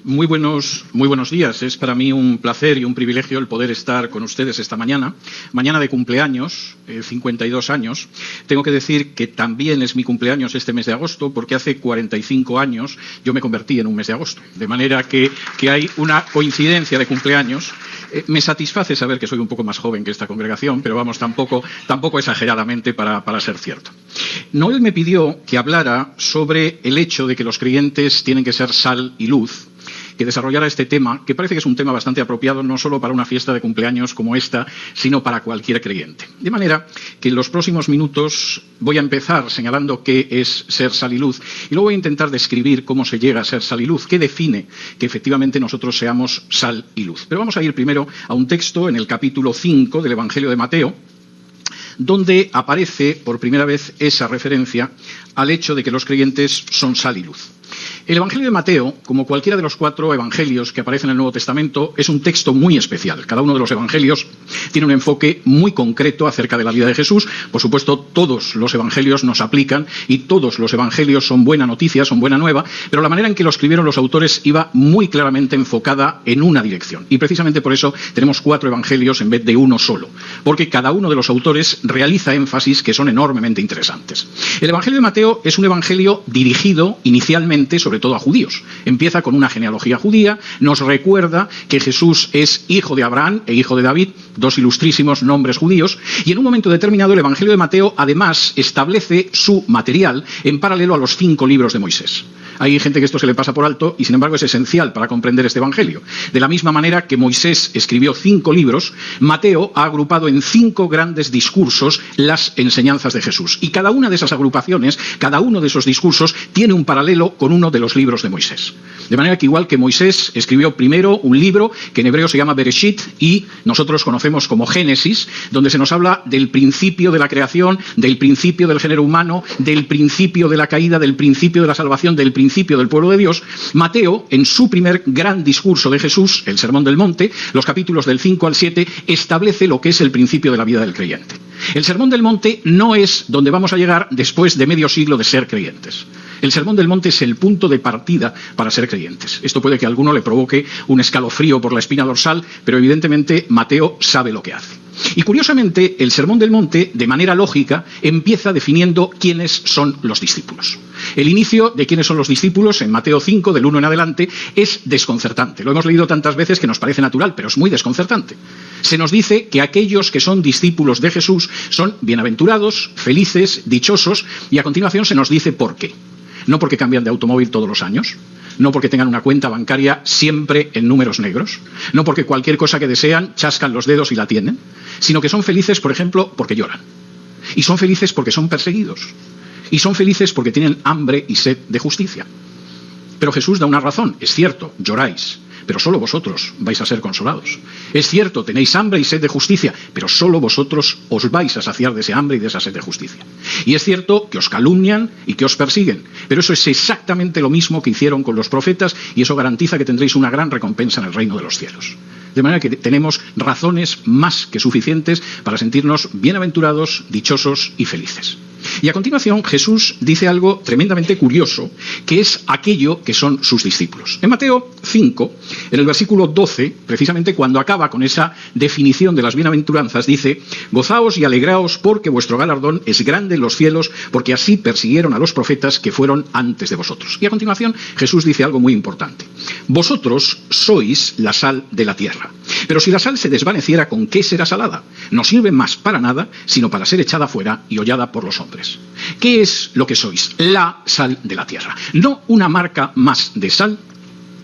Muy buenos días. Es para mí un placer y un privilegio el poder estar con ustedes esta mañana. Mañana de cumpleaños, 52 años. Tengo que decir que también es mi cumpleaños este mes de agosto, porque hace 45 años yo me convertí en un mes de agosto. De manera que hay una coincidencia de cumpleaños. Me satisface saber que soy un poco más joven que esta congregación, pero vamos, tampoco exageradamente para ser cierto. Noel me pidió que hablara sobre el hecho de que los creyentes tienen que ser sal y luz, que desarrollara este tema, que parece que es un tema bastante apropiado no solo para una fiesta de cumpleaños como esta, sino para cualquier creyente. De manera que en los próximos minutos voy a empezar señalando qué es ser sal y luz, y luego voy a intentar describir cómo se llega a ser sal y luz, qué define que efectivamente nosotros seamos sal y luz. Pero vamos a ir primero a un texto en el capítulo 5 del Evangelio de Mateo, donde aparece por primera vez esa referencia al hecho de que los creyentes son sal y luz. El Evangelio de Mateo, como cualquiera de los 4 evangelios que aparecen en el Nuevo Testamento, es un texto muy especial. Cada uno de los evangelios tiene un enfoque muy concreto acerca de la vida de Jesús. Por supuesto, todos los evangelios nos aplican y todos los evangelios son buena noticia, son buena nueva, pero la manera en que lo escribieron los autores iba muy claramente enfocada en una dirección. Y precisamente por eso tenemos 4 evangelios en vez de uno solo, porque cada uno de los autores realiza énfasis que son enormemente interesantes. El Evangelio de Mateo es un evangelio dirigido inicialmente sobre todo a judíos. Empieza con una genealogía judía, nos recuerda que Jesús es hijo de Abraham e hijo de David, 2 ilustrísimos nombres judíos, y en un momento determinado el Evangelio de Mateo además establece su material en paralelo a los 5 libros de Moisés. Hay gente que esto se le pasa por alto y sin embargo es esencial para comprender este evangelio. De la misma manera que Moisés escribió 5 libros, Mateo ha agrupado en 5 grandes discursos las enseñanzas de Jesús. Y cada una de esas agrupaciones, cada uno de esos discursos tiene un paralelo con uno de los libros de Moisés. De manera que igual que Moisés escribió primero un libro que en hebreo se llama Bereshit y nosotros conocemos como Génesis, donde se nos habla del principio de la creación, del principio del género humano, del principio de la caída, del principio de la salvación, del principio del pueblo de Dios. Mateo, en su primer gran discurso de Jesús, el Sermón del Monte, los capítulos del 5 al 7, establece lo que es el principio de la vida del creyente. El Sermón del Monte no es donde vamos a llegar después de medio siglo de ser creyentes. El Sermón del Monte es el punto de partida para ser creyentes. Esto puede que a alguno le provoque un escalofrío por la espina dorsal, pero evidentemente Mateo sabe lo que hace. Y curiosamente, el Sermón del Monte, de manera lógica, empieza definiendo quiénes son los discípulos. El inicio de quiénes son los discípulos, en Mateo 5, del 1 en adelante, es desconcertante. Lo hemos leído tantas veces que nos parece natural, pero es muy desconcertante. Se nos dice que aquellos que son discípulos de Jesús son bienaventurados, felices, dichosos, y a continuación se nos dice por qué. No porque cambian de automóvil todos los años, no porque tengan una cuenta bancaria siempre en números negros, no porque cualquier cosa que desean chascan los dedos y la tienen, sino que son felices, por ejemplo, porque lloran. Y son felices porque son perseguidos. Y son felices porque tienen hambre y sed de justicia. Pero Jesús da una razón. Es cierto, lloráis, pero solo vosotros vais a ser consolados. Es cierto, tenéis hambre y sed de justicia, pero solo vosotros os vais a saciar de ese hambre y de esa sed de justicia. Y es cierto que os calumnian y que os persiguen, pero eso es exactamente lo mismo que hicieron con los profetas y eso garantiza que tendréis una gran recompensa en el reino de los cielos. De manera que tenemos razones más que suficientes para sentirnos bienaventurados, dichosos y felices. Y a continuación Jesús dice algo tremendamente curioso, que es aquello que son sus discípulos. En Mateo 5, en el versículo 12, precisamente cuando acaba con esa definición de las bienaventuranzas, dice: gozaos y alegraos porque vuestro galardón es grande en los cielos, porque así persiguieron a los profetas que fueron antes de vosotros. Y a continuación Jesús dice algo muy importante: vosotros sois la sal de la tierra. Pero si la sal se desvaneciera, ¿con qué será salada? No sirve más para nada, sino para ser echada fuera y hollada por los hombres. ¿Qué es lo que sois? La sal de la tierra. No una marca más de sal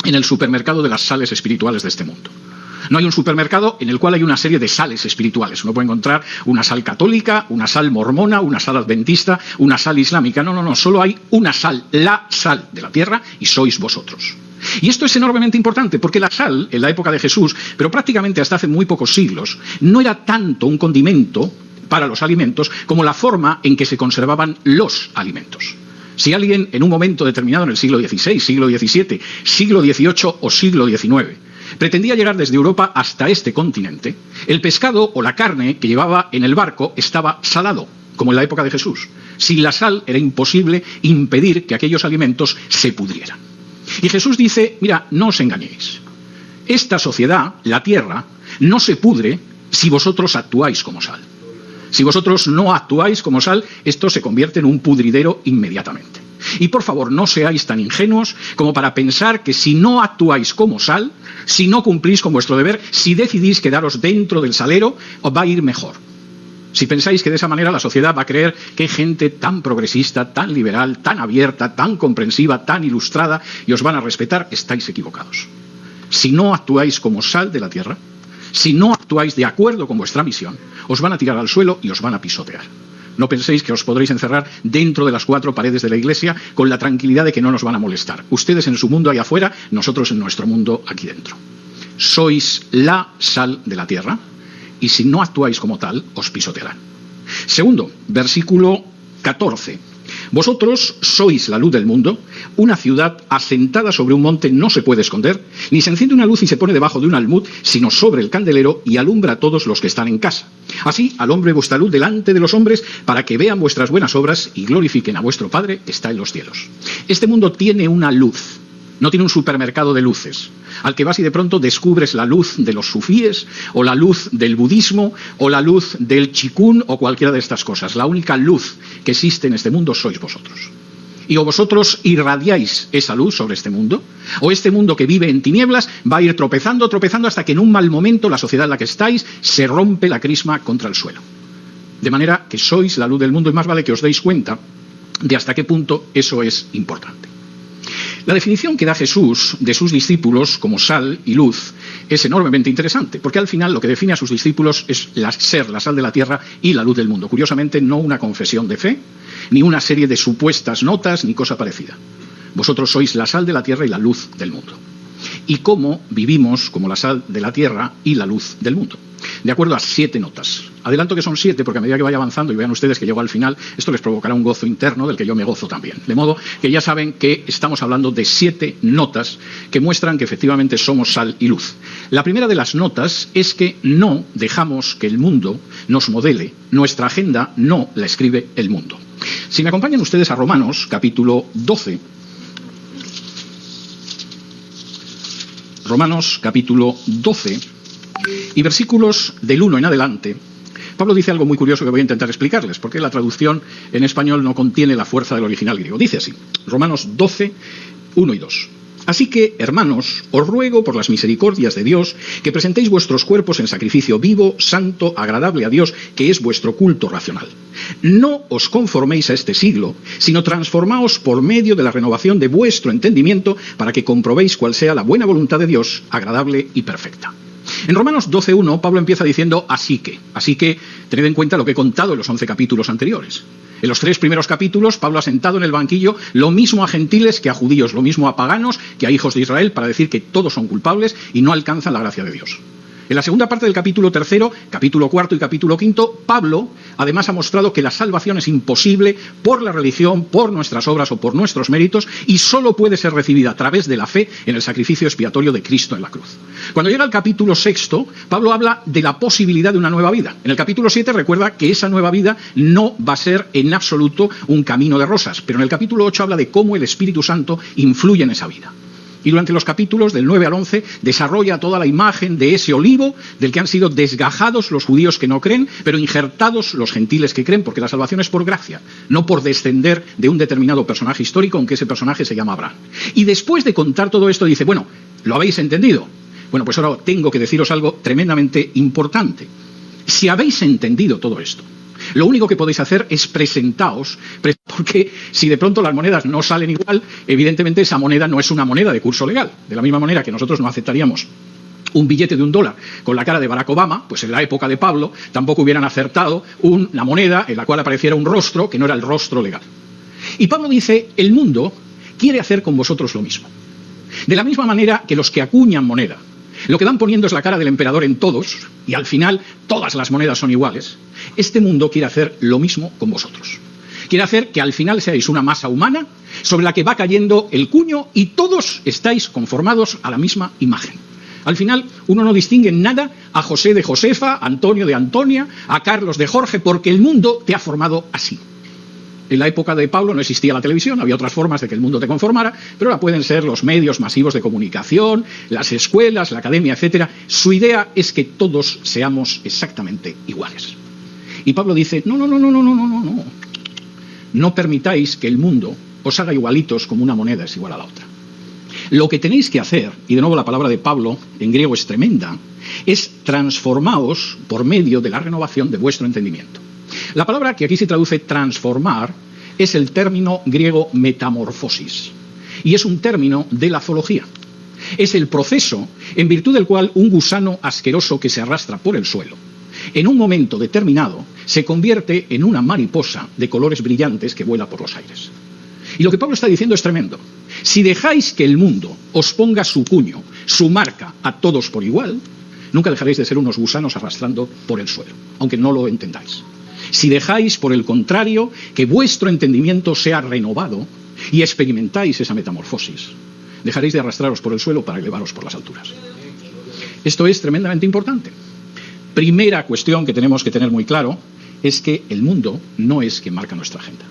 en el supermercado de las sales espirituales de este mundo. No hay un supermercado en el cual hay una serie de sales espirituales. Uno puede encontrar una sal católica, una sal mormona, una sal adventista, una sal islámica. No, solo hay una sal, la sal de la tierra, y sois vosotros. Y esto es enormemente importante porque la sal, en la época de Jesús, pero prácticamente hasta hace muy pocos siglos, no era tanto un condimento para los alimentos como la forma en que se conservaban los alimentos. Si alguien en un momento determinado en el siglo XVI, siglo XVII, siglo XVIII o siglo XIX pretendía llegar desde Europa hasta este continente, el pescado o la carne que llevaba en el barco estaba salado, como en la época de Jesús. Sin la sal era imposible impedir que aquellos alimentos se pudrieran. Y Jesús dice, mira, no os engañéis. Esta sociedad, la tierra, no se pudre si vosotros actuáis como sal. Si vosotros no actuáis como sal, esto se convierte en un pudridero inmediatamente. Y por favor, no seáis tan ingenuos como para pensar que si no actuáis como sal, si no cumplís con vuestro deber, si decidís quedaros dentro del salero, os va a ir mejor. Si pensáis que de esa manera la sociedad va a creer que hay gente tan progresista, tan liberal, tan abierta, tan comprensiva, tan ilustrada, y os van a respetar, estáis equivocados. Si no actuáis como sal de la tierra, si no actuáis de acuerdo con vuestra misión, os van a tirar al suelo y os van a pisotear. No penséis que os podréis encerrar dentro de las 4 paredes de la iglesia con la tranquilidad de que no nos van a molestar. Ustedes en su mundo ahí afuera, nosotros en nuestro mundo aquí dentro. Sois la sal de la tierra y si no actuáis como tal, os pisotearán. Segundo, versículo 14. Vosotros sois la luz del mundo, una ciudad asentada sobre un monte no se puede esconder, ni se enciende una luz y se pone debajo de un almud, sino sobre el candelero y alumbra a todos los que están en casa. Así alumbre vuestra luz delante de los hombres, para que vean vuestras buenas obras y glorifiquen a vuestro Padre que está en los cielos. Este mundo tiene una luz, no tiene un supermercado de luces, al que vas y de pronto descubres la luz de los sufíes, o la luz del budismo, o la luz del chikún, o cualquiera de estas cosas. La única luz que existe en este mundo sois vosotros. Y o vosotros irradiáis esa luz sobre este mundo, o este mundo que vive en tinieblas va a ir tropezando, hasta que en un mal momento la sociedad en la que estáis se rompe la crisma contra el suelo. De manera que sois la luz del mundo y más vale que os deis cuenta de hasta qué punto eso es importante. La definición que da Jesús de sus discípulos como sal y luz es enormemente interesante, porque al final lo que define a sus discípulos es ser la sal de la tierra y la luz del mundo. Curiosamente, no una confesión de fe, ni una serie de supuestas notas, ni cosa parecida. Vosotros sois la sal de la tierra y la luz del mundo. ¿Y cómo vivimos como la sal de la tierra y la luz del mundo? De acuerdo a 7 notas. Adelanto que son 7 porque a medida que vaya avanzando y vean ustedes que llego al final, esto les provocará un gozo interno del que yo me gozo también. De modo que ya saben que estamos hablando de 7 notas que muestran que efectivamente somos sal y luz. La primera de las notas es que no dejamos que el mundo nos modele. Nuestra agenda no la escribe el mundo. Si me acompañan ustedes a Romanos, capítulo 12. Romanos, capítulo 12. Y versículos del 1 en adelante, Pablo dice algo muy curioso que voy a intentar explicarles, porque la traducción en español no contiene la fuerza del original griego. Dice así, Romanos 12, 1 y 2. Así que, hermanos, os ruego por las misericordias de Dios que presentéis vuestros cuerpos en sacrificio vivo, santo, agradable a Dios, que es vuestro culto racional. No os conforméis a este siglo, sino transformaos por medio de la renovación de vuestro entendimiento para que comprobéis cuál sea la buena voluntad de Dios, agradable y perfecta. En Romanos 12.1 Pablo empieza diciendo así que tened en cuenta lo que he contado en los 11 capítulos anteriores. En los 3 primeros capítulos Pablo ha sentado en el banquillo lo mismo a gentiles que a judíos, lo mismo a paganos que a hijos de Israel, para decir que todos son culpables y no alcanzan la gracia de Dios. En la segunda parte del capítulo 3, capítulo 4 y capítulo 5, Pablo además ha mostrado que la salvación es imposible por la religión, por nuestras obras o por nuestros méritos y solo puede ser recibida a través de la fe en el sacrificio expiatorio de Cristo en la cruz. Cuando llega al capítulo 6, Pablo habla de la posibilidad de una nueva vida. En el capítulo 7 recuerda que esa nueva vida no va a ser en absoluto un camino de rosas, pero en el capítulo 8 habla de cómo el Espíritu Santo influye en esa vida. Y durante los capítulos del 9 al 11 desarrolla toda la imagen de ese olivo del que han sido desgajados los judíos que no creen, pero injertados los gentiles que creen, porque la salvación es por gracia, no por descender de un determinado personaje histórico, aunque ese personaje se llama Abraham. Y después de contar todo esto dice, bueno, ¿lo habéis entendido? Bueno, pues ahora tengo que deciros algo tremendamente importante. Si habéis entendido todo esto, lo único que podéis hacer es presentaos, porque si de pronto las monedas no salen igual, evidentemente esa moneda no es una moneda de curso legal. De la misma manera que nosotros no aceptaríamos un billete de $1 con la cara de Barack Obama, pues en la época de Pablo tampoco hubieran acertado una moneda en la cual apareciera un rostro que no era el rostro legal. Y Pablo dice, el mundo quiere hacer con vosotros lo mismo. De la misma manera que los que acuñan moneda, lo que van poniendo es la cara del emperador en todos, y al final todas las monedas son iguales, este mundo quiere hacer lo mismo con vosotros. Quiere hacer que al final seáis una masa humana sobre la que va cayendo el cuño y todos estáis conformados a la misma imagen. Al final uno no distingue en nada a José de Josefa, a Antonio de Antonia, a Carlos de Jorge, porque el mundo te ha formado así. En la época de Pablo no existía la televisión, había otras formas de que el mundo te conformara, pero ahora pueden ser los medios masivos de comunicación, las escuelas, la academia, etcétera. Su idea es que todos seamos exactamente iguales. Y Pablo dice, no. No permitáis que el mundo os haga igualitos como una moneda es igual a la otra. Lo que tenéis que hacer, y de nuevo la palabra de Pablo en griego es tremenda, es transformaos por medio de la renovación de vuestro entendimiento. La palabra que aquí se traduce transformar es el término griego metamorfosis, y es un término de la zoología. Es el proceso en virtud del cual un gusano asqueroso que se arrastra por el suelo, en un momento determinado, se convierte en una mariposa de colores brillantes que vuela por los aires. Y lo que Pablo está diciendo es tremendo. Si dejáis que el mundo os ponga su cuño, su marca a todos por igual, nunca dejaréis de ser unos gusanos arrastrando por el suelo, aunque no lo entendáis. Si dejáis, por el contrario, que vuestro entendimiento sea renovado y experimentáis esa metamorfosis, dejaréis de arrastraros por el suelo para elevaros por las alturas. Esto es tremendamente importante. Primera cuestión que tenemos que tener muy claro es que el mundo no es quien marca nuestra agenda.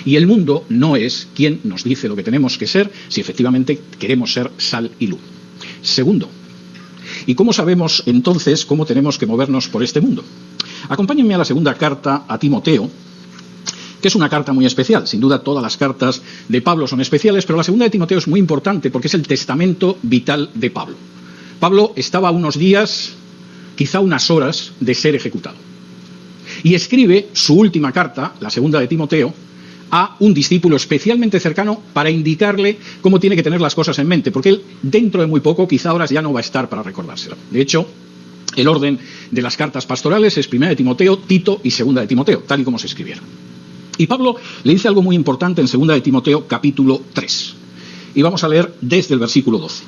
Y el mundo no es quien nos dice lo que tenemos que ser si efectivamente queremos ser sal y luz. Segundo, ¿y cómo sabemos entonces cómo tenemos que movernos por este mundo? Acompáñenme a la segunda carta a Timoteo, que es una carta muy especial. Sin duda todas las cartas de Pablo son especiales, pero la segunda de Timoteo es muy importante porque es el testamento vital de Pablo. Pablo estaba a unos días, quizá unas horas, de ser ejecutado. Y escribe su última carta, la segunda de Timoteo, a un discípulo especialmente cercano para indicarle cómo tiene que tener las cosas en mente, porque él dentro de muy poco, quizá horas, ya no va a estar para recordárselo. De hecho, el orden de las cartas pastorales es primera de Timoteo, Tito y segunda de Timoteo, tal y como se escribieron. Y Pablo le dice algo muy importante en segunda de Timoteo, capítulo 3. Y vamos a leer desde el versículo 12.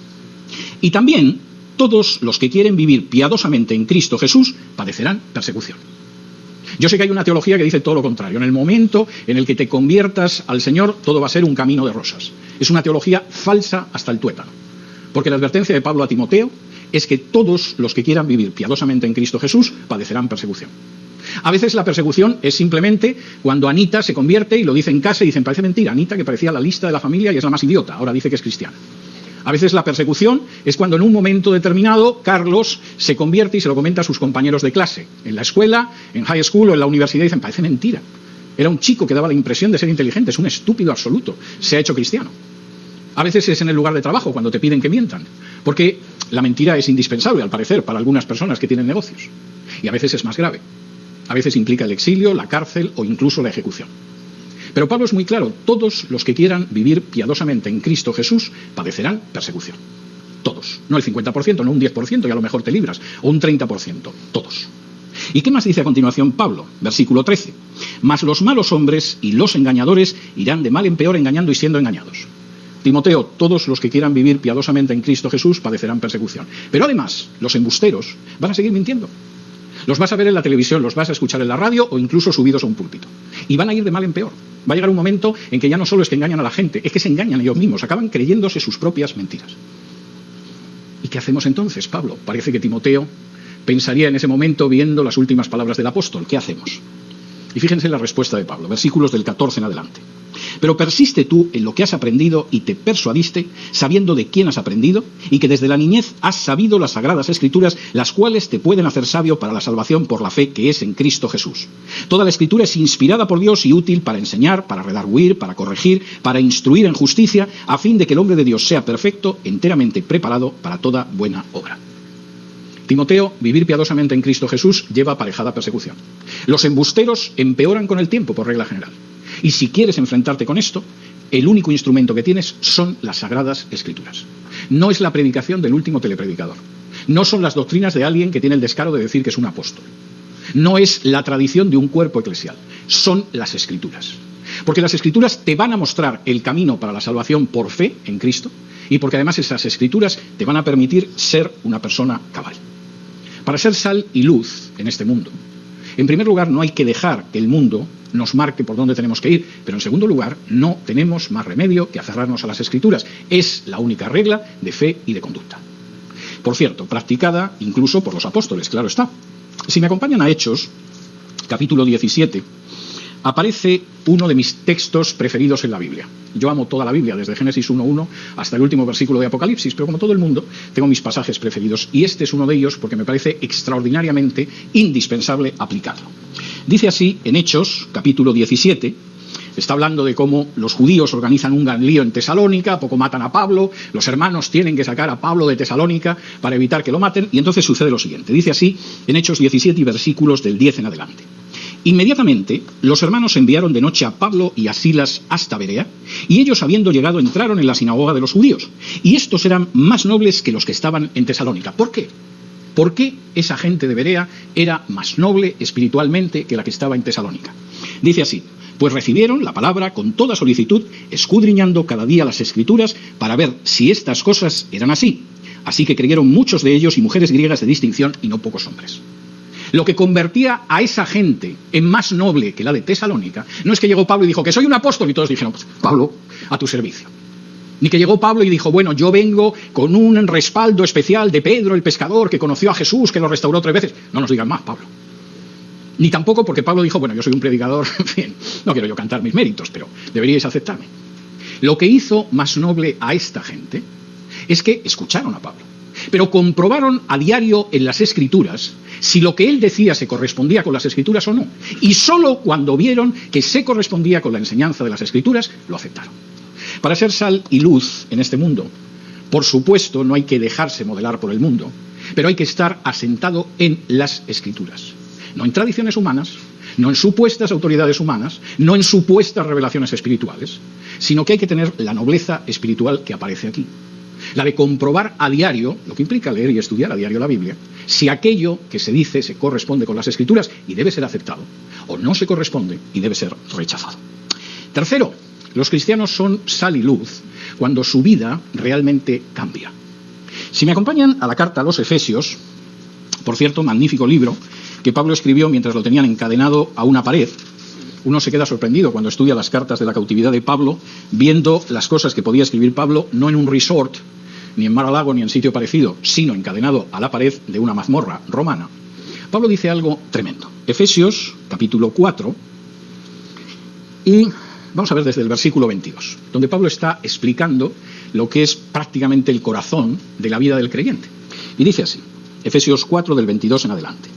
Y también todos los que quieren vivir piadosamente en Cristo Jesús padecerán persecución. Yo sé que hay una teología que dice todo lo contrario. En el momento en el que te conviertas al Señor, todo va a ser un camino de rosas. Es una teología falsa hasta el tuétano. Porque la advertencia de Pablo a Timoteo es que todos los que quieran vivir piadosamente en Cristo Jesús padecerán persecución. A veces la persecución es simplemente cuando Anita se convierte y lo dice en casa y dicen, parece mentira, Anita que parecía la lista de la familia y es la más idiota, ahora dice que es cristiana. A veces la persecución es cuando en un momento determinado Carlos se convierte y se lo comenta a sus compañeros de clase. En la escuela, en high school o en la universidad dicen, parece mentira. Era un chico que daba la impresión de ser inteligente, es un estúpido absoluto, se ha hecho cristiano. A veces es en el lugar de trabajo cuando te piden que mientan, porque la mentira es indispensable al parecer para algunas personas que tienen negocios. Y a veces es más grave. A veces implica el exilio, la cárcel o incluso la ejecución. Pero Pablo es muy claro, todos los que quieran vivir piadosamente en Cristo Jesús padecerán persecución. Todos. No el 50%, no un 10%, y a lo mejor te libras, o un 30%, todos. ¿Y qué más dice a continuación Pablo? Versículo 13. Mas los malos hombres y los engañadores irán de mal en peor engañando y siendo engañados. Timoteo, todos los que quieran vivir piadosamente en Cristo Jesús padecerán persecución. Pero además, los embusteros van a seguir mintiendo. Los vas a ver en la televisión, los vas a escuchar en la radio o incluso subidos a un púlpito. Y van a ir de mal en peor. Va a llegar un momento en que ya no solo es que engañan a la gente, es que se engañan ellos mismos, acaban creyéndose sus propias mentiras. ¿Y qué hacemos entonces, Pablo? Parece que Timoteo pensaría en ese momento viendo las últimas palabras del apóstol. ¿Qué hacemos? Y fíjense la respuesta de Pablo, versículos del 14 en adelante. Pero persiste tú en lo que has aprendido y te persuadiste, sabiendo de quién has aprendido, y que desde la niñez has sabido las sagradas escrituras, las cuales te pueden hacer sabio para la salvación por la fe que es en Cristo Jesús. Toda la escritura es inspirada por Dios y útil para enseñar, para redarguir, para corregir, para instruir en justicia, a fin de que el hombre de Dios sea perfecto, enteramente preparado para toda buena obra. Timoteo, vivir piadosamente en Cristo Jesús lleva aparejada persecución. Los embusteros empeoran con el tiempo, por regla general. Y si quieres enfrentarte con esto, el único instrumento que tienes son las Sagradas Escrituras. No es la predicación del último telepredicador. No son las doctrinas de alguien que tiene el descaro de decir que es un apóstol. No es la tradición de un cuerpo eclesial. Son las Escrituras. Porque las Escrituras te van a mostrar el camino para la salvación por fe en Cristo y porque además esas Escrituras te van a permitir ser una persona cabal. Para ser sal y luz en este mundo, en primer lugar, no hay que dejar que el mundo nos marque por dónde tenemos que ir, pero en segundo lugar, no tenemos más remedio que aferrarnos a las Escrituras. Es la única regla de fe y de conducta. Por cierto, practicada incluso por los apóstoles, claro está. Si me acompañan a Hechos, capítulo 17, aparece uno de mis textos preferidos en la Biblia. Yo amo toda la Biblia, desde Génesis 1:1 hasta el último versículo de Apocalipsis, pero como todo el mundo, tengo mis pasajes preferidos, y este es uno de ellos porque me parece extraordinariamente indispensable aplicarlo. Dice así en Hechos, capítulo 17, está hablando de cómo los judíos organizan un gran lío en Tesalónica, poco matan a Pablo, los hermanos tienen que sacar a Pablo de Tesalónica para evitar que lo maten, y entonces sucede lo siguiente. Dice así en Hechos 17 y versículos del 10 en adelante. Inmediatamente los hermanos enviaron de noche a Pablo y a Silas hasta Berea, y ellos, habiendo llegado, entraron en la sinagoga de los judíos, y estos eran más nobles que los que estaban en Tesalónica. ¿Por qué? ¿Por qué esa gente de Berea era más noble espiritualmente que la que estaba en Tesalónica? Dice así: pues recibieron la palabra con toda solicitud, escudriñando cada día las Escrituras para ver si estas cosas eran así. Así que creyeron muchos de ellos y mujeres griegas de distinción, y no pocos hombres. Lo que convertía a esa gente en más noble que la de Tesalónica no es que llegó Pablo y dijo que soy un apóstol y todos dijeron, pues Pablo, a tu servicio. Ni que llegó Pablo y dijo, bueno, yo vengo con un respaldo especial de Pedro, el pescador, que conoció a Jesús, que lo restauró 3 veces. No nos digan más, Pablo. Ni tampoco porque Pablo dijo, bueno, yo soy un predicador, en fin, no quiero yo cantar mis méritos, pero deberíais aceptarme. Lo que hizo más noble a esta gente es que escucharon a Pablo, pero comprobaron a diario en las Escrituras si lo que él decía se correspondía con las Escrituras o no. Y solo cuando vieron que se correspondía con la enseñanza de las Escrituras, lo aceptaron. Para ser sal y luz en este mundo, por supuesto, no hay que dejarse modelar por el mundo, pero hay que estar asentado en las Escrituras. No en tradiciones humanas, no en supuestas autoridades humanas, no en supuestas revelaciones espirituales, sino que hay que tener la nobleza espiritual que aparece aquí. La de comprobar a diario, lo que implica leer y estudiar a diario la Biblia, si aquello que se dice se corresponde con las Escrituras y debe ser aceptado, o no se corresponde y debe ser rechazado. Tercero, los cristianos son sal y luz cuando su vida realmente cambia. Si me acompañan a la carta a los Efesios, por cierto, magnífico libro que Pablo escribió mientras lo tenían encadenado a una pared. Uno se queda sorprendido cuando estudia las cartas de la cautividad de Pablo, viendo las cosas que podía escribir Pablo, no en un resort, ni en Mar-a-Lago, ni en sitio parecido, sino encadenado a la pared de una mazmorra romana. Pablo dice algo tremendo. Efesios, capítulo 4, y vamos a ver desde el versículo 22, donde Pablo está explicando lo que es prácticamente el corazón de la vida del creyente. Y dice así, Efesios 4, del 22 en adelante.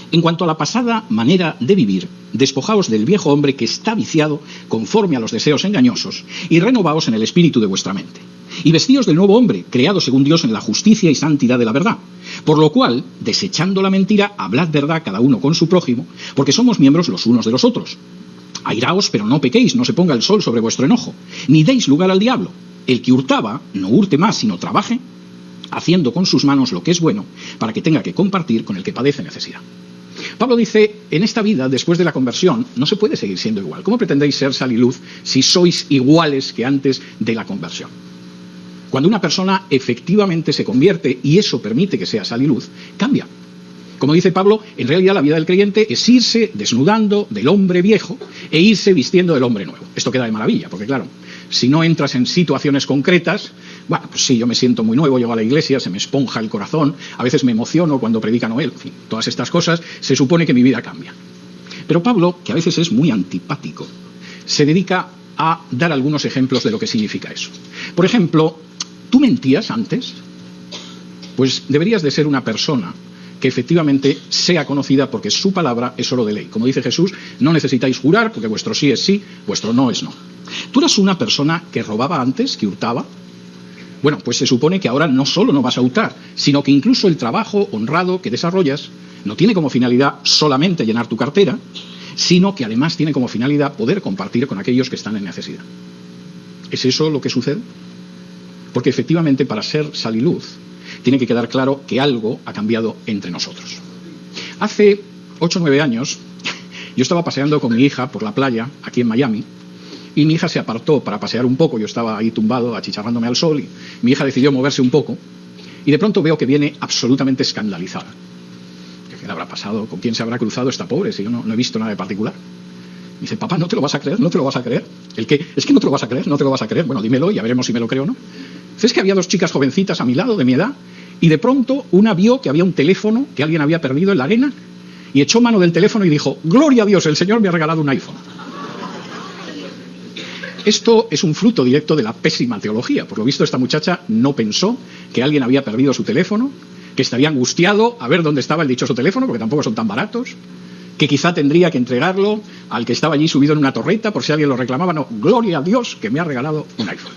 En cuanto a la pasada manera de vivir, despojaos del viejo hombre que está viciado conforme a los deseos engañosos, y renovaos en el espíritu de vuestra mente. Y vestíos del nuevo hombre, creado según Dios en la justicia y santidad de la verdad. Por lo cual, desechando la mentira, hablad verdad cada uno con su prójimo, porque somos miembros los unos de los otros. Airaos, pero no pequéis, no se ponga el sol sobre vuestro enojo, ni deis lugar al diablo. El que hurtaba, no hurte más, sino trabaje, haciendo con sus manos lo que es bueno, para que tenga que compartir con el que padece necesidad. Pablo dice, en esta vida, después de la conversión, no se puede seguir siendo igual. ¿Cómo pretendéis ser sal y luz si sois iguales que antes de la conversión? Cuando una persona efectivamente se convierte, y eso permite que sea sal y luz, cambia. Como dice Pablo, en realidad la vida del creyente es irse desnudando del hombre viejo e irse vistiendo del hombre nuevo. Esto queda de maravilla, porque claro, si no entras en situaciones concretas, bueno, pues sí, yo me siento muy nuevo, llego a la iglesia, se me esponja el corazón, a veces me emociono cuando predica Noel, en fin, todas estas cosas, se supone que mi vida cambia. Pero Pablo, que a veces es muy antipático, se dedica a dar algunos ejemplos de lo que significa eso. Por ejemplo, ¿tú mentías antes? Pues deberías de ser una persona que efectivamente sea conocida porque su palabra es oro de ley. Como dice Jesús, no necesitáis jurar porque vuestro sí es sí, vuestro no es no. ¿Tú eras una persona que robaba antes, que hurtaba? Bueno, pues se supone que ahora no solo no vas a hurtar, sino que incluso el trabajo honrado que desarrollas no tiene como finalidad solamente llenar tu cartera, sino que además tiene como finalidad poder compartir con aquellos que están en necesidad. ¿Es eso lo que sucede? Porque efectivamente para ser sal y luz tiene que quedar claro que algo ha cambiado entre nosotros. Hace 8 o 9 años yo estaba paseando con mi hija por la playa aquí en Miami y mi hija se apartó para pasear un poco. Yo estaba ahí tumbado achicharrándome al sol y mi hija decidió moverse un poco y de pronto veo que viene absolutamente escandalizada. ¿Qué le habrá pasado? ¿Con quién se habrá cruzado esta pobre? Si yo no he visto nada de particular. Me dice, papá, no te lo vas a creer, no te lo vas a creer. ¿El qué? Es que no te lo vas a creer, no te lo vas a creer. Bueno, dímelo y ya veremos si me lo creo o no. Es que había 2 chicas jovencitas a mi lado, de mi edad, y de pronto una vio que había un teléfono que alguien había perdido en la arena y echó mano del teléfono y dijo, gloria a Dios, el Señor me ha regalado un iPhone. Esto es un fruto directo de la pésima teología. Por lo visto, esta muchacha no pensó que alguien había perdido su teléfono, que estaría angustiado a ver dónde estaba el dichoso teléfono, porque tampoco son tan baratos, que quizá tendría que entregarlo al que estaba allí subido en una torreta por si alguien lo reclamaba. No, gloria a Dios que me ha regalado un iPhone.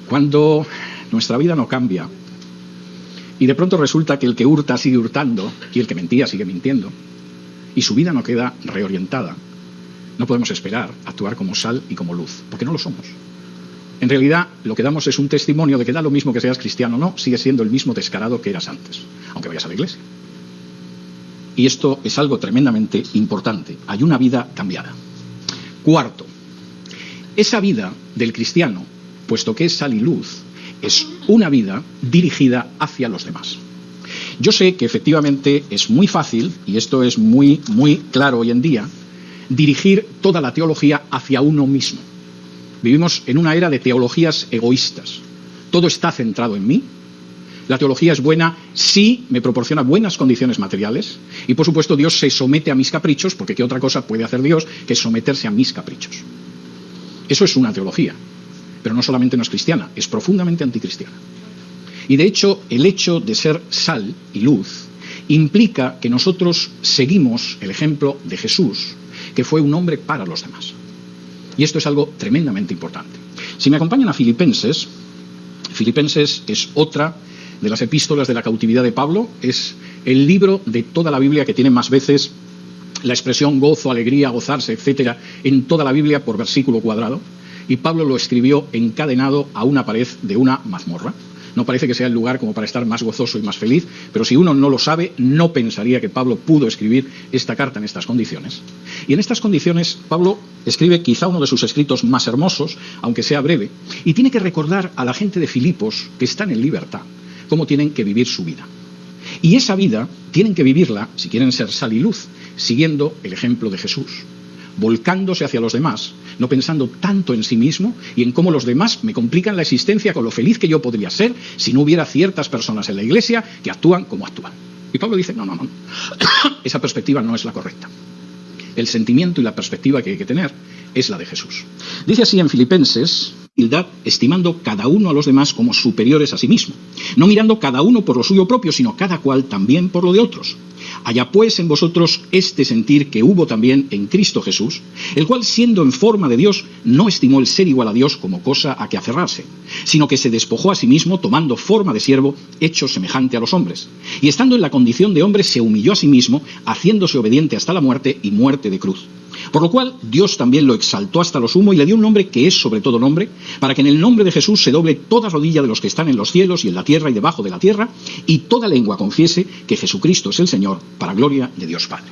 Cuando nuestra vida no cambia y de pronto resulta que el que hurta sigue hurtando y el que mentía sigue mintiendo y su vida no queda reorientada, no podemos esperar actuar como sal y como luz, porque no lo somos. En realidad, lo que damos es un testimonio de que da lo mismo que seas cristiano o no, sigue siendo el mismo descarado que eras antes, aunque vayas a la iglesia. Y esto es algo tremendamente importante. Hay una vida cambiada. Cuarto, esa vida del cristiano, puesto que es sal y luz, es una vida dirigida hacia los demás. Yo sé que efectivamente es muy fácil, y esto es muy claro hoy en día, dirigir toda la teología hacia uno mismo. Vivimos en una era de teologías egoístas. Todo está centrado en mí. La teología es buena si me proporciona buenas condiciones materiales y, por supuesto, Dios se somete a mis caprichos, porque ¿qué otra cosa puede hacer Dios que someterse a mis caprichos? Eso es una teología, pero no solamente no es cristiana, es profundamente anticristiana. Y, de hecho, el hecho de ser sal y luz implica que nosotros seguimos el ejemplo de Jesús, que fue un hombre para los demás. Y esto es algo tremendamente importante. Si me acompañan a Filipenses, Filipenses es otra de las epístolas de la cautividad de Pablo, es el libro de toda la Biblia que tiene más veces la expresión gozo, alegría, gozarse, etcétera, en toda la Biblia por versículo cuadrado, y Pablo lo escribió encadenado a una pared de una mazmorra. No parece que sea el lugar como para estar más gozoso y más feliz, pero si uno no lo sabe, no pensaría que Pablo pudo escribir esta carta en estas condiciones. Y en estas condiciones, Pablo escribe quizá uno de sus escritos más hermosos, aunque sea breve, y tiene que recordar a la gente de Filipos, que están en libertad, cómo tienen que vivir su vida. Y esa vida tienen que vivirla, si quieren ser sal y luz, siguiendo el ejemplo de Jesús, volcándose hacia los demás, no pensando tanto en sí mismo y en cómo los demás me complican la existencia con lo feliz que yo podría ser si no hubiera ciertas personas en la iglesia que actúan como actúan. Y Pablo dice, no, esa perspectiva no es la correcta. El sentimiento y la perspectiva que hay que tener es la de Jesús. Dice así en Filipenses, humildad, estimando cada uno a los demás como superiores a sí mismo, no mirando cada uno por lo suyo propio, sino cada cual también por lo de otros. Haya pues en vosotros este sentir que hubo también en Cristo Jesús, el cual siendo en forma de Dios, no estimó el ser igual a Dios como cosa a que aferrarse, sino que se despojó a sí mismo tomando forma de siervo, hecho semejante a los hombres. Y estando en la condición de hombre, se humilló a sí mismo, haciéndose obediente hasta la muerte y muerte de cruz. Por lo cual Dios también lo exaltó hasta lo sumo y le dio un nombre que es sobre todo nombre, para que en el nombre de Jesús se doble toda rodilla de los que están en los cielos y en la tierra y debajo de la tierra, y toda lengua confiese que Jesucristo es el Señor, para gloria de Dios Padre.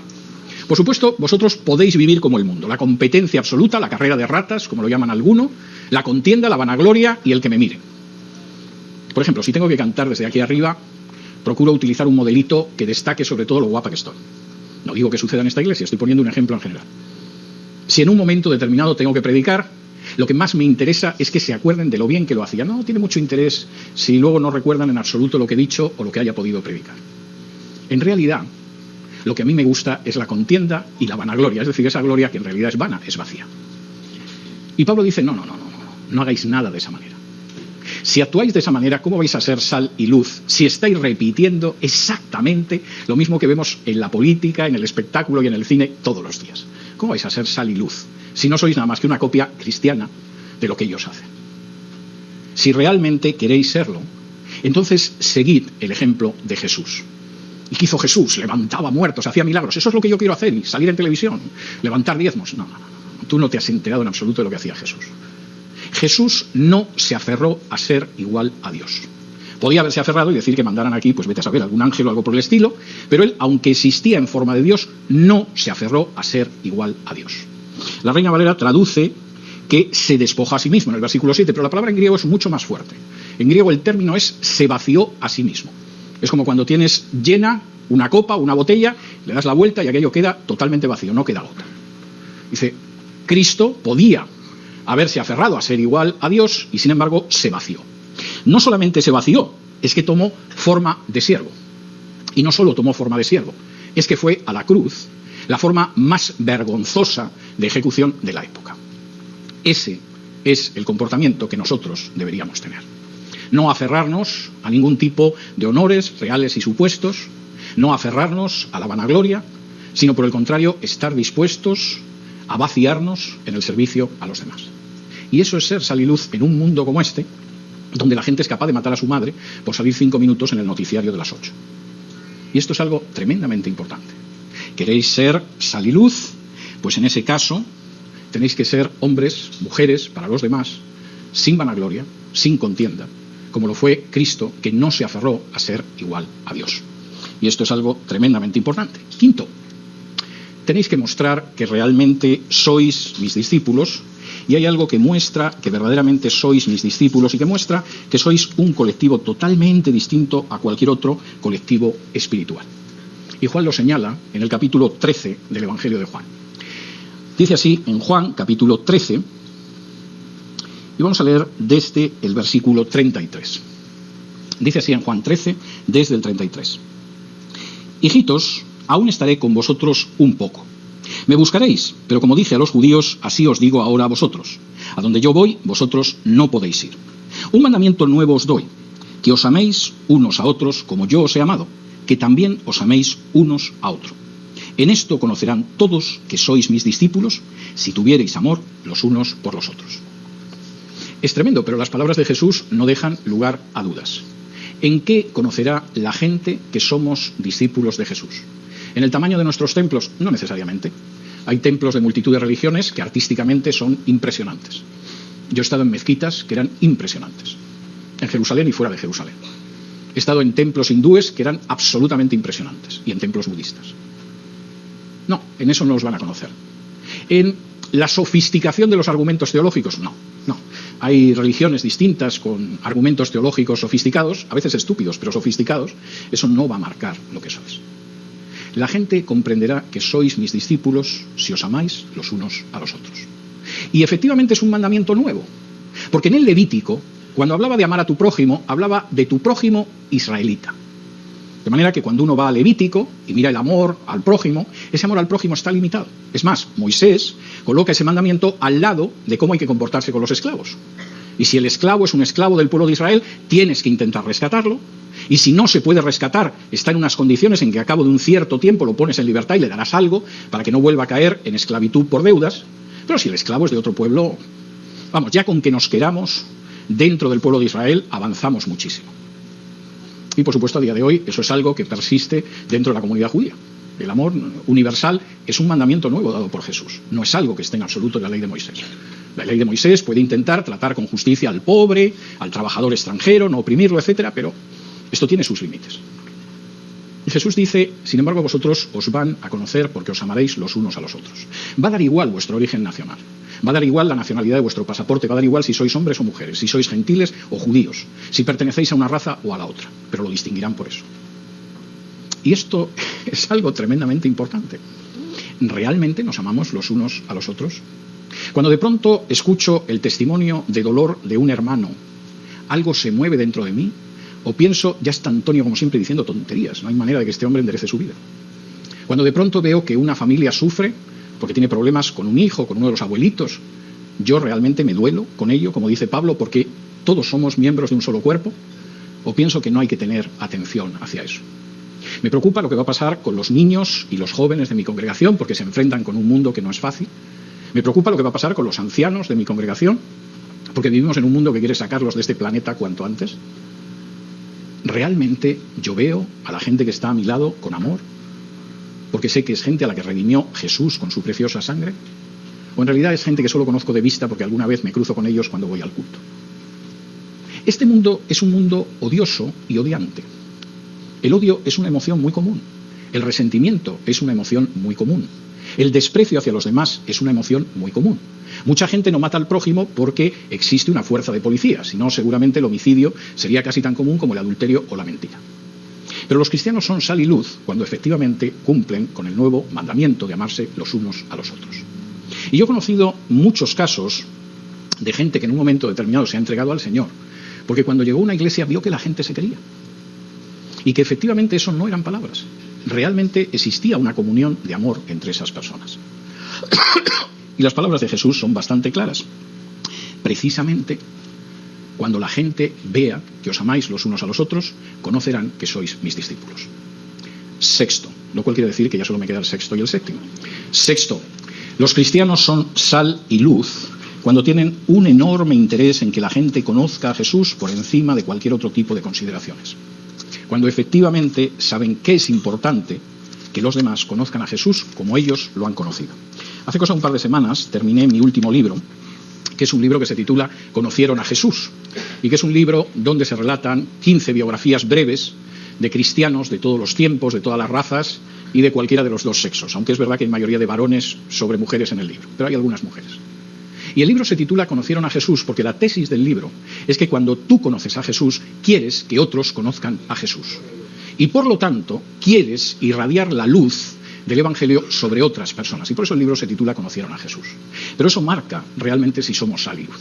Por supuesto, vosotros podéis vivir como el mundo, la competencia absoluta, la carrera de ratas, como lo llaman algunos, la contienda, la vanagloria y el que me mire. Por ejemplo, si tengo que cantar desde aquí arriba, procuro utilizar un modelito que destaque sobre todo lo guapa que estoy. No digo que suceda en esta iglesia, estoy poniendo un ejemplo en general. Si en un momento determinado tengo que predicar, lo que más me interesa es que se acuerden de lo bien que lo hacía. No tiene mucho interés si luego no recuerdan en absoluto lo que he dicho o lo que haya podido predicar. En realidad, lo que a mí me gusta es la contienda y la vanagloria, es decir, esa gloria que en realidad es vana, es vacía. Y Pablo dice, no hagáis nada de esa manera. Si actuáis de esa manera, ¿cómo vais a ser sal y luz si estáis repitiendo exactamente lo mismo que vemos en la política, en el espectáculo y en el cine todos los días? ¿Cómo vais a ser sal y luz si no sois nada más que una copia cristiana de lo que ellos hacen? Si realmente queréis serlo, entonces seguid el ejemplo de Jesús. ¿Y qué hizo Jesús? Levantaba muertos, hacía milagros. Eso es lo que yo quiero hacer, y salir en televisión, levantar diezmos. No. Tú no te has enterado en absoluto de lo que hacía Jesús. Jesús no se aferró a ser igual a Dios. Podía haberse aferrado y decir que mandaran aquí, pues vete a saber, algún ángel o algo por el estilo, pero él, aunque existía en forma de Dios, no se aferró a ser igual a Dios. La Reina Valera traduce que se despojó a sí mismo en el versículo 7, pero la palabra en griego es mucho más fuerte. En griego el término es se vació a sí mismo. Es como cuando tienes llena una copa, una botella, le das la vuelta y aquello queda totalmente vacío, no queda gota. Dice, Cristo podía haberse aferrado a ser igual a Dios y sin embargo se vació. No solamente se vació, es que tomó forma de siervo. Y no solo tomó forma de siervo, es que fue a la cruz, la forma más vergonzosa de ejecución de la época. Ese es el comportamiento que nosotros deberíamos tener. No aferrarnos a ningún tipo de honores reales y supuestos, no aferrarnos a la vanagloria, sino por el contrario, estar dispuestos a vaciarnos en el servicio a los demás. Y eso es ser sal y luz en un mundo como este, donde la gente es capaz de matar a su madre por salir 5 minutos en el noticiario de las 8. Y esto es algo tremendamente importante. ¿Queréis ser sal y luz? Pues en ese caso tenéis que ser hombres, mujeres, para los demás, sin vanagloria, sin contienda, como lo fue Cristo, que no se aferró a ser igual a Dios. Y esto es algo tremendamente importante. Quinto, tenéis que mostrar que realmente sois mis discípulos, y hay algo que muestra que verdaderamente sois mis discípulos y que muestra que sois un colectivo totalmente distinto a cualquier otro colectivo espiritual. Y Juan lo señala en el capítulo 13 del Evangelio de Juan. Dice así en Juan, capítulo 13, y vamos a leer desde el versículo 33. Dice así en Juan 13, desde el 33. Hijitos, aún estaré con vosotros un poco. Me buscaréis, pero como dije a los judíos, así os digo ahora a vosotros. A donde yo voy, vosotros no podéis ir. Un mandamiento nuevo os doy, que os améis unos a otros como yo os he amado, que también os améis unos a otros. En esto conocerán todos que sois mis discípulos, si tuviereis amor los unos por los otros. Es tremendo, pero las palabras de Jesús no dejan lugar a dudas. ¿En qué conocerá la gente que somos discípulos de Jesús? ¿En el tamaño de nuestros templos? No necesariamente. Hay templos de multitud de religiones que artísticamente son impresionantes. Yo he estado en mezquitas que eran impresionantes, en Jerusalén y fuera de Jerusalén. He estado en templos hindúes que eran absolutamente impresionantes y en templos budistas. No, en eso no os van a conocer. En la sofisticación de los argumentos teológicos, no. Hay religiones distintas con argumentos teológicos sofisticados, a veces estúpidos, pero sofisticados. Eso no va a marcar lo que sois. La gente comprenderá que sois mis discípulos si os amáis los unos a los otros. Y efectivamente es un mandamiento nuevo, porque en el Levítico, cuando hablaba de amar a tu prójimo, hablaba de tu prójimo israelita. De manera que cuando uno va a Levítico y mira el amor al prójimo, ese amor al prójimo está limitado. Es más, Moisés coloca ese mandamiento al lado de cómo hay que comportarse con los esclavos. Y si el esclavo es un esclavo del pueblo de Israel, tienes que intentar rescatarlo. Y si no se puede rescatar, está en unas condiciones en que a cabo de un cierto tiempo lo pones en libertad y le darás algo para que no vuelva a caer en esclavitud por deudas. Pero si el esclavo es de otro pueblo, vamos, ya con que nos queramos dentro del pueblo de Israel, avanzamos muchísimo. Y por supuesto a día de hoy eso es algo que persiste dentro de la comunidad judía. El amor universal es un mandamiento nuevo dado por Jesús. No es algo que esté en absoluto en la ley de Moisés. La ley de Moisés puede intentar tratar con justicia al pobre, al trabajador extranjero, no oprimirlo, etcétera, pero esto tiene sus límites. Y Jesús dice, sin embargo, vosotros os van a conocer porque os amaréis los unos a los otros. Va a dar igual vuestro origen nacional. Va a dar igual la nacionalidad de vuestro pasaporte, va a dar igual si sois hombres o mujeres, si sois gentiles o judíos, si pertenecéis a una raza o a la otra, pero lo distinguirán por eso. Y esto es algo tremendamente importante. ¿Realmente nos amamos los unos a los otros? Cuando de pronto escucho el testimonio de dolor de un hermano, ¿algo se mueve dentro de mí? O pienso, ya está Antonio como siempre diciendo tonterías, no hay manera de que este hombre enderece su vida. Cuando de pronto veo que una familia sufre porque tiene problemas con un hijo, con uno de los abuelitos, yo realmente me duelo con ello, como dice Pablo, porque todos somos miembros de un solo cuerpo, o pienso que no hay que tener atención hacia eso. Me preocupa lo que va a pasar con los niños y los jóvenes de mi congregación, porque se enfrentan con un mundo que no es fácil. Me preocupa lo que va a pasar con los ancianos de mi congregación, porque vivimos en un mundo que quiere sacarlos de este planeta cuanto antes. ¿Realmente yo veo a la gente que está a mi lado con amor? Porque sé que es gente a la que redimió Jesús con su preciosa sangre. ¿O en realidad es gente que solo conozco de vista porque alguna vez me cruzo con ellos cuando voy al culto? Este mundo es un mundo odioso y odiante. El odio es una emoción muy común. El resentimiento es una emoción muy común. El desprecio hacia los demás es una emoción muy común. Mucha gente no mata al prójimo porque existe una fuerza de policía, si no seguramente el homicidio sería casi tan común como el adulterio o la mentira. Pero los cristianos son sal y luz cuando efectivamente cumplen con el nuevo mandamiento de amarse los unos a los otros. Y yo he conocido muchos casos de gente que en un momento determinado se ha entregado al Señor, porque cuando llegó a una iglesia vio que la gente se quería. Y que efectivamente eso no eran palabras. Realmente existía una comunión de amor entre esas personas. Y las palabras de Jesús son bastante claras. Precisamente cuando la gente vea que os amáis los unos a los otros, conocerán que sois mis discípulos. Sexto, lo cual quiere decir que ya solo me queda el sexto y el séptimo. Sexto, los cristianos son sal y luz cuando tienen un enorme interés en que la gente conozca a Jesús por encima de cualquier otro tipo de consideraciones. Cuando efectivamente saben que es importante que los demás conozcan a Jesús como ellos lo han conocido. Hace cosa un par de semanas terminé mi último libro, que es un libro que se titula Conocieron a Jesús, y que es un libro donde se relatan 15 biografías breves de cristianos de todos los tiempos, de todas las razas y de cualquiera de los dos sexos, aunque es verdad que hay mayoría de varones sobre mujeres en el libro, pero hay algunas mujeres. Y el libro se titula Conocieron a Jesús porque la tesis del libro es que cuando tú conoces a Jesús, quieres que otros conozcan a Jesús. Y por lo tanto, quieres irradiar la luz del Evangelio sobre otras personas. Y por eso el libro se titula Conocieron a Jesús. Pero eso marca realmente si somos sal y luz.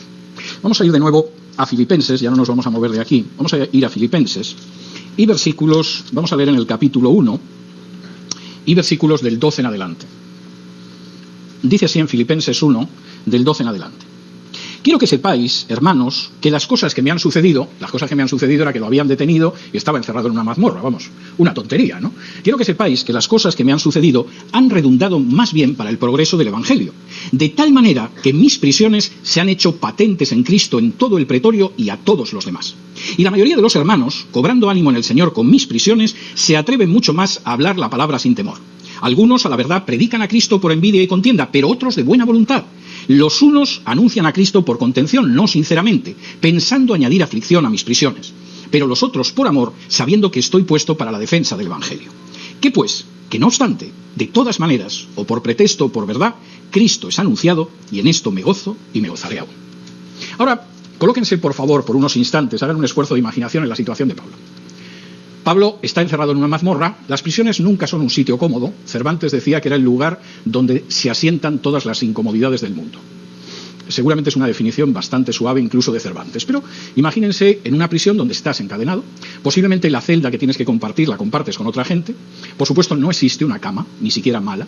Vamos a ir de nuevo a Filipenses, ya no nos vamos a mover de aquí. Vamos a ir a Filipenses y versículos, vamos a leer en el capítulo 1 y versículos del 12 en adelante. Dice así en Filipenses 1, del 12 en adelante. Quiero que sepáis, hermanos, que las cosas que me han sucedido era que lo habían detenido y estaba encerrado en una mazmorra, vamos, una tontería, ¿no? Quiero que sepáis que las cosas que me han sucedido han redundado más bien para el progreso del Evangelio, de tal manera que mis prisiones se han hecho patentes en Cristo en todo el pretorio y a todos los demás. Y la mayoría de los hermanos, cobrando ánimo en el Señor con mis prisiones, se atreven mucho más a hablar la palabra sin temor. Algunos, a la verdad, predican a Cristo por envidia y contienda, pero otros de buena voluntad. Los unos anuncian a Cristo por contención, no sinceramente, pensando añadir aflicción a mis prisiones, pero los otros por amor, sabiendo que estoy puesto para la defensa del Evangelio. ¿Qué pues? Que no obstante, de todas maneras, o por pretexto o por verdad, Cristo es anunciado y en esto me gozo y me gozaré aún. Ahora, colóquense por favor por unos instantes, hagan un esfuerzo de imaginación en la situación de Pablo. Pablo está encerrado en una mazmorra. Las prisiones nunca son un sitio cómodo. Cervantes decía que era el lugar donde se asientan todas las incomodidades del mundo. Seguramente es una definición bastante suave incluso de Cervantes, pero imagínense en una prisión donde estás encadenado, posiblemente la celda que tienes que compartir la compartes con otra gente, por supuesto no existe una cama, ni siquiera mala,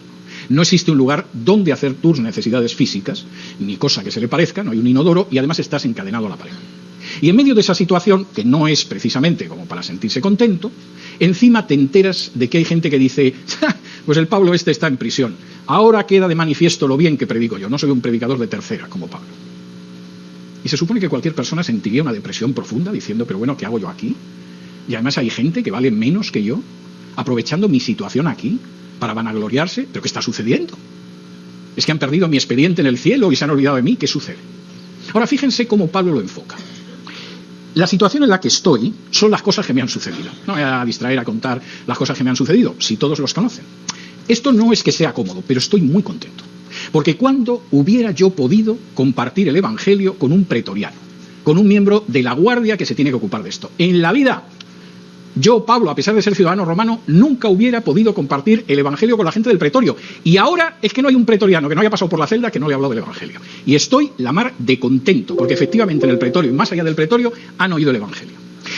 no existe un lugar donde hacer tus necesidades físicas, ni cosa que se le parezca, no hay un inodoro y además estás encadenado a la pared. Y en medio de esa situación, que no es precisamente como para sentirse contento, encima te enteras de que hay gente que dice, pues el Pablo este está en prisión, ahora queda de manifiesto lo bien que predico yo, no soy un predicador de tercera como Pablo. Y se supone que cualquier persona sentiría una depresión profunda diciendo, pero bueno, ¿qué hago yo aquí? Y además hay gente que vale menos que yo, aprovechando mi situación aquí para vanagloriarse, ¿pero qué está sucediendo? ¿Es que han perdido mi expediente en el cielo y se han olvidado de mí? ¿Qué sucede? Ahora fíjense cómo Pablo lo enfoca. La situación en la que estoy son las cosas que me han sucedido. No me voy a distraer a contar las cosas que me han sucedido, si todos los conocen. Esto no es que sea cómodo, pero estoy muy contento. Porque ¿cuándo hubiera yo podido compartir el Evangelio con un pretoriano, con un miembro de la guardia que se tiene que ocupar de esto? En la vida, yo, Pablo, a pesar de ser ciudadano romano, nunca hubiera podido compartir el Evangelio con la gente del pretorio. Y ahora es que no hay un pretoriano que no haya pasado por la celda que no le ha hablado del Evangelio. Y estoy la mar de contento, porque efectivamente en el pretorio y más allá del pretorio han oído el Evangelio.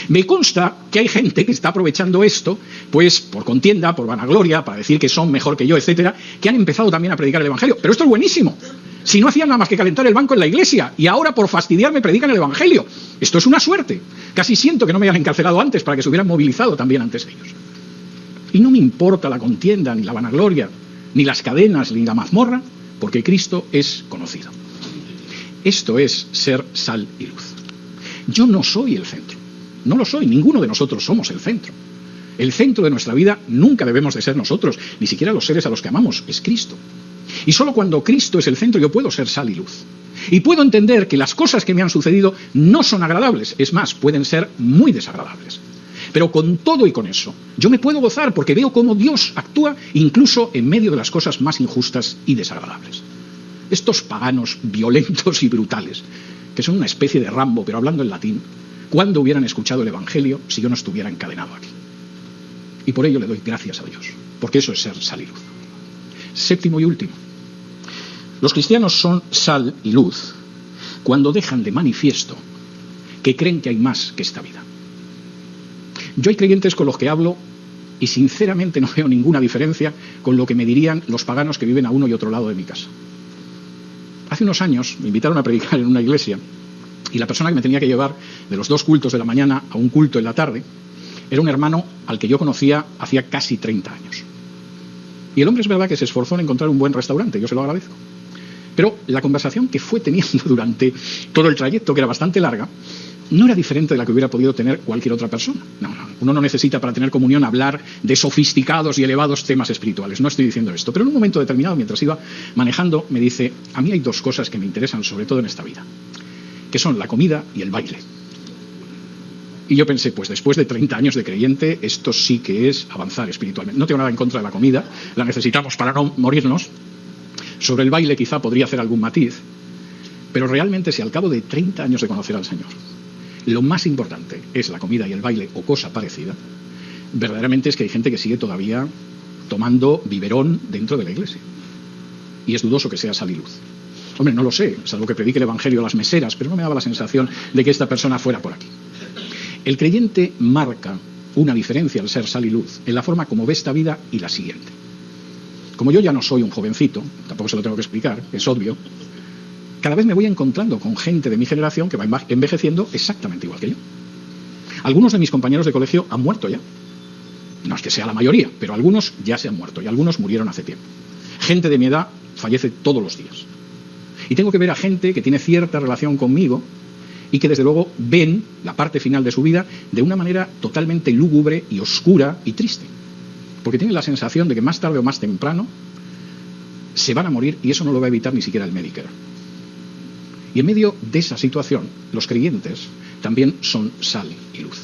Me consta que hay gente que está aprovechando esto, pues por contienda, por vanagloria, para decir que son mejor que yo, etcétera, que han empezado también a predicar el Evangelio. Pero esto es buenísimo. Si no hacían nada más que calentar el banco en la iglesia y ahora por fastidiarme predican el Evangelio. Esto es una suerte. Casi siento que no me hayan encarcelado antes para que se hubieran movilizado también antes ellos. Y no me importa la contienda, ni la vanagloria, ni las cadenas, ni la mazmorra, porque Cristo es conocido. Esto es ser sal y luz. Yo no soy el centro. No lo soy. Ninguno de nosotros somos el centro. El centro de nuestra vida nunca debemos de ser nosotros, ni siquiera los seres a los que amamos. Es Cristo. Y solo cuando Cristo es el centro yo puedo ser sal y luz. Y puedo entender que las cosas que me han sucedido no son agradables. Es más, pueden ser muy desagradables. Pero con todo y con eso, yo me puedo gozar porque veo cómo Dios actúa incluso en medio de las cosas más injustas y desagradables. Estos paganos violentos y brutales, que son una especie de Rambo, pero hablando en latín, ¿cuándo hubieran escuchado el Evangelio si yo no estuviera encadenado aquí? Y por ello le doy gracias a Dios, porque eso es ser sal y luz. Séptimo y último. Los cristianos son sal y luz cuando dejan de manifiesto que creen que hay más que esta vida. Yo hay creyentes con los que hablo y sinceramente no veo ninguna diferencia con lo que me dirían los paganos que viven a uno y otro lado de mi casa. Hace unos años me invitaron a predicar en una iglesia y la persona que me tenía que llevar de los 2 cultos de la mañana a un culto en la tarde era un hermano al que yo conocía hacía casi 30 años. Y el hombre es verdad que se esforzó en encontrar un buen restaurante, yo se lo agradezco. Pero la conversación que fue teniendo durante todo el trayecto, que era bastante larga, no era diferente de la que hubiera podido tener cualquier otra persona. No. Uno no necesita para tener comunión hablar de sofisticados y elevados temas espirituales. No estoy diciendo esto. Pero en un momento determinado, mientras iba manejando, me dice, a mí hay 2 cosas que me interesan sobre todo en esta vida, que son la comida y el baile. Y yo pensé, pues después de 30 años de creyente, esto sí que es avanzar espiritualmente. No tengo nada en contra de la comida, la necesitamos para no morirnos. Sobre el baile quizá podría hacer algún matiz, pero realmente si al cabo de 30 años de conocer al Señor, lo más importante es la comida y el baile o cosa parecida, verdaderamente es que hay gente que sigue todavía tomando biberón dentro de la iglesia. Y es dudoso que sea sal y luz. Hombre, no lo sé, salvo que predique el evangelio a las meseras, pero no me daba la sensación de que esta persona fuera por aquí. El creyente marca una diferencia al ser sal y luz en la forma como ve esta vida y la siguiente. Como yo ya no soy un jovencito, tampoco se lo tengo que explicar, es obvio, cada vez me voy encontrando con gente de mi generación que va envejeciendo exactamente igual que yo. Algunos de mis compañeros de colegio han muerto ya. No es que sea la mayoría, pero algunos ya se han muerto y algunos murieron hace tiempo. Gente de mi edad fallece todos los días. Y tengo que ver a gente que tiene cierta relación conmigo y que desde luego ven la parte final de su vida de una manera totalmente lúgubre y oscura y triste. Porque tienen la sensación de que más tarde o más temprano se van a morir y eso no lo va a evitar ni siquiera el Medicare. Y en medio de esa situación, los creyentes también son sal y luz.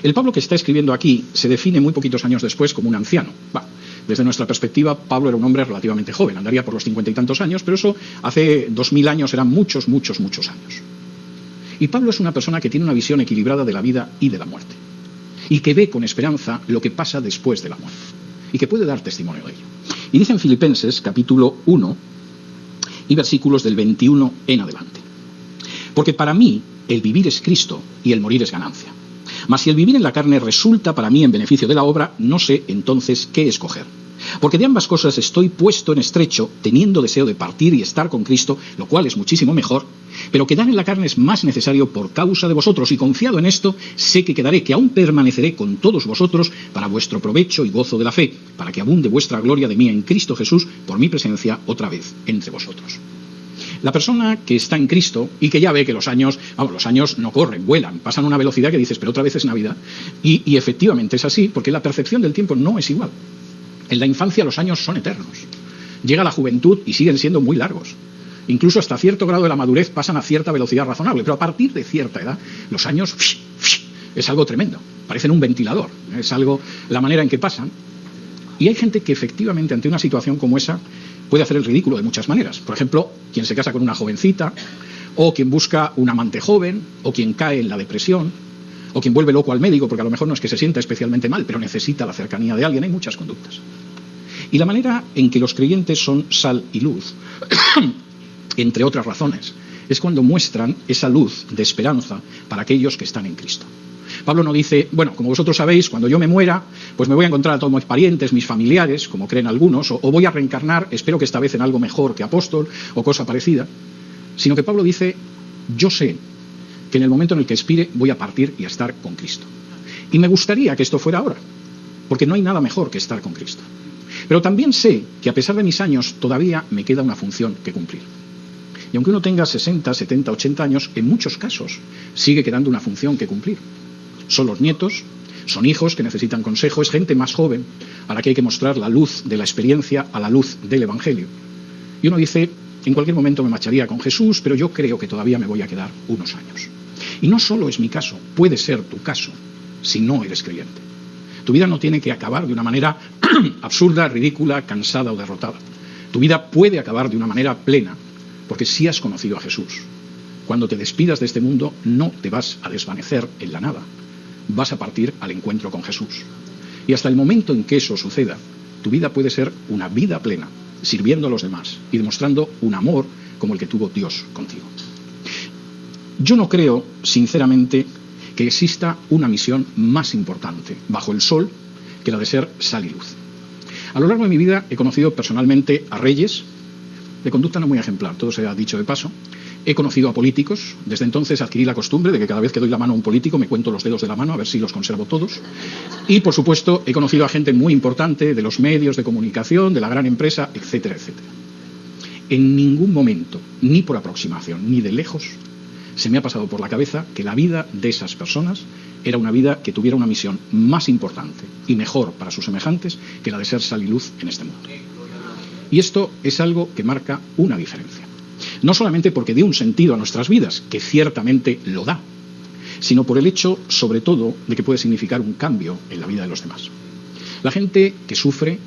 El Pablo que está escribiendo aquí se define muy poquitos años después como un anciano. Desde nuestra perspectiva, Pablo era un hombre relativamente joven, andaría por los 50 y tantos años, pero eso hace 2000 años eran muchos años. Y Pablo es una persona que tiene una visión equilibrada de la vida y de la muerte. Y que ve con esperanza lo que pasa después de la muerte. Y que puede dar testimonio de ello. Y dice en Filipenses, capítulo 1, y versículos del 21 en adelante. Porque para mí el vivir es Cristo y el morir es ganancia. Mas si el vivir en la carne resulta para mí en beneficio de la obra, no sé entonces qué escoger. Porque de ambas cosas estoy puesto en estrecho, teniendo deseo de partir y estar con Cristo, lo cual es muchísimo mejor, pero quedar en la carne es más necesario por causa de vosotros, y confiado en esto, sé que quedaré, que aún permaneceré con todos vosotros para vuestro provecho y gozo de la fe, para que abunde vuestra gloria de mí en Cristo Jesús por mi presencia otra vez entre vosotros. La persona que está en Cristo y que ya ve que los años no corren, vuelan, pasan a una velocidad que dices, pero otra vez es Navidad, y efectivamente es así, porque la percepción del tiempo no es igual. En la infancia los años son eternos. Llega la juventud y siguen siendo muy largos. Incluso hasta cierto grado de la madurez pasan a cierta velocidad razonable, pero a partir de cierta edad los años es algo tremendo. Parecen un ventilador, es algo la manera en que pasan. Y hay gente que efectivamente ante una situación como esa puede hacer el ridículo de muchas maneras. Por ejemplo, quien se casa con una jovencita, o quien busca un amante joven, o quien cae en la depresión, o quien vuelve loco al médico, porque a lo mejor no es que se sienta especialmente mal, pero necesita la cercanía de alguien. Hay muchas conductas. Y la manera en que los creyentes son sal y luz, entre otras razones, es cuando muestran esa luz de esperanza para aquellos que están en Cristo. Pablo no dice, bueno, como vosotros sabéis, cuando yo me muera, pues me voy a encontrar a todos mis parientes, mis familiares, como creen algunos, o voy a reencarnar, espero que esta vez en algo mejor que apóstol, o cosa parecida, sino que Pablo dice, yo sé que en el momento en el que expire voy a partir y a estar con Cristo. Y me gustaría que esto fuera ahora, porque no hay nada mejor que estar con Cristo. Pero también sé que a pesar de mis años todavía me queda una función que cumplir. Y aunque uno tenga 60, 70, 80 años, en muchos casos sigue quedando una función que cumplir. Son los nietos, son hijos que necesitan consejo, es gente más joven a la que hay que mostrar la luz de la experiencia a la luz del Evangelio. Y uno dice, en cualquier momento me marcharía con Jesús, pero yo creo que todavía me voy a quedar unos años. Y no solo es mi caso, puede ser tu caso si no eres creyente. Tu vida no tiene que acabar de una manera absurda, ridícula, cansada o derrotada. Tu vida puede acabar de una manera plena, porque si has conocido a Jesús. Cuando te despidas de este mundo, no te vas a desvanecer en la nada. Vas a partir al encuentro con Jesús. Y hasta el momento en que eso suceda, tu vida puede ser una vida plena, sirviendo a los demás y demostrando un amor como el que tuvo Dios contigo. Yo no creo, sinceramente, que exista una misión más importante bajo el sol que la de ser sal y luz. A lo largo de mi vida he conocido personalmente a reyes, de conducta no muy ejemplar, todo se ha dicho de paso. He conocido a políticos, desde entonces adquirí la costumbre de que cada vez que doy la mano a un político me cuento los dedos de la mano a ver si los conservo todos. Y, por supuesto, he conocido a gente muy importante de los medios de comunicación, de la gran empresa, etcétera, etcétera. En ningún momento, ni por aproximación, ni de lejos, se me ha pasado por la cabeza que la vida de esas personas era una vida que tuviera una misión más importante y mejor para sus semejantes que la de ser sal y luz en este mundo. Y esto es algo que marca una diferencia. No solamente porque dé un sentido a nuestras vidas, que ciertamente lo da, sino por el hecho, sobre todo, de que puede significar un cambio en la vida de los demás. La gente que sufre,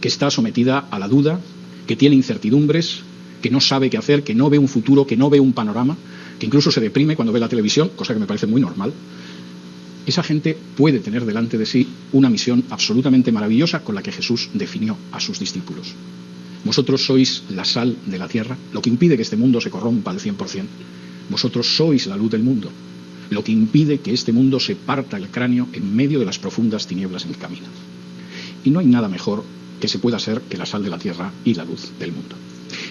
que está sometida a la duda, que tiene incertidumbres, que no sabe qué hacer, que no ve un futuro, que no ve un panorama, que incluso se deprime cuando ve la televisión, cosa que me parece muy normal, esa gente puede tener delante de sí una misión absolutamente maravillosa con la que Jesús definió a sus discípulos. Vosotros sois la sal de la tierra, lo que impide que este mundo se corrompa al 100%. Vosotros sois la luz del mundo, lo que impide que este mundo se parta el cráneo en medio de las profundas tinieblas en que camina. Y no hay nada mejor que se pueda ser que la sal de la tierra y la luz del mundo.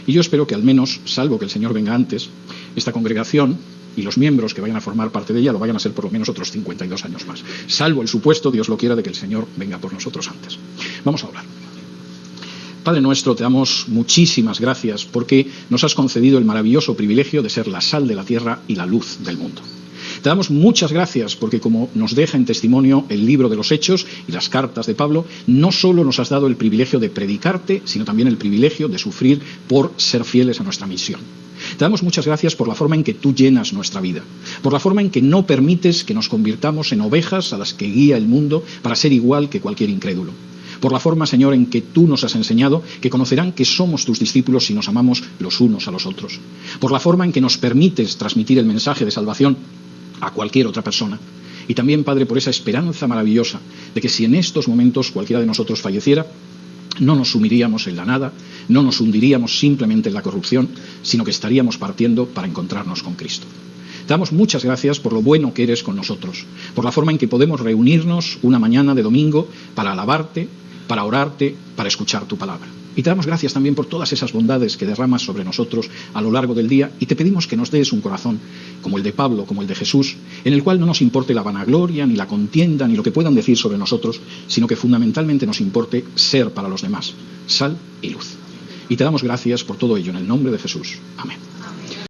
Y yo espero que al menos, salvo que el Señor venga antes, esta congregación y los miembros que vayan a formar parte de ella lo vayan a ser por lo menos otros 52 años más. Salvo el supuesto, Dios lo quiera, de que el Señor venga por nosotros antes. Vamos a orar. Padre nuestro, te damos muchísimas gracias porque nos has concedido el maravilloso privilegio de ser la sal de la tierra y la luz del mundo. Te damos muchas gracias porque, como nos deja en testimonio el libro de los Hechos y las cartas de Pablo, no solo nos has dado el privilegio de predicarte, sino también el privilegio de sufrir por ser fieles a nuestra misión. Te damos muchas gracias por la forma en que tú llenas nuestra vida, por la forma en que no permites que nos convirtamos en ovejas a las que guía el mundo para ser igual que cualquier incrédulo. Por la forma, Señor, en que tú nos has enseñado que conocerán que somos tus discípulos si nos amamos los unos a los otros. Por la forma en que nos permites transmitir el mensaje de salvación a cualquier otra persona. Y también, Padre, por esa esperanza maravillosa de que si en estos momentos cualquiera de nosotros falleciera, no nos sumiríamos en la nada, no nos hundiríamos simplemente en la corrupción, sino que estaríamos partiendo para encontrarnos con Cristo. Te damos muchas gracias por lo bueno que eres con nosotros, por la forma en que podemos reunirnos una mañana de domingo para alabarte, para orarte, para escuchar tu palabra. Y te damos gracias también por todas esas bondades que derramas sobre nosotros a lo largo del día, y te pedimos que nos des un corazón como el de Pablo, como el de Jesús, en el cual no nos importe la vanagloria, ni la contienda, ni lo que puedan decir sobre nosotros, sino que fundamentalmente nos importe ser para los demás sal y luz. Y te damos gracias por todo ello en el nombre de Jesús. Amén.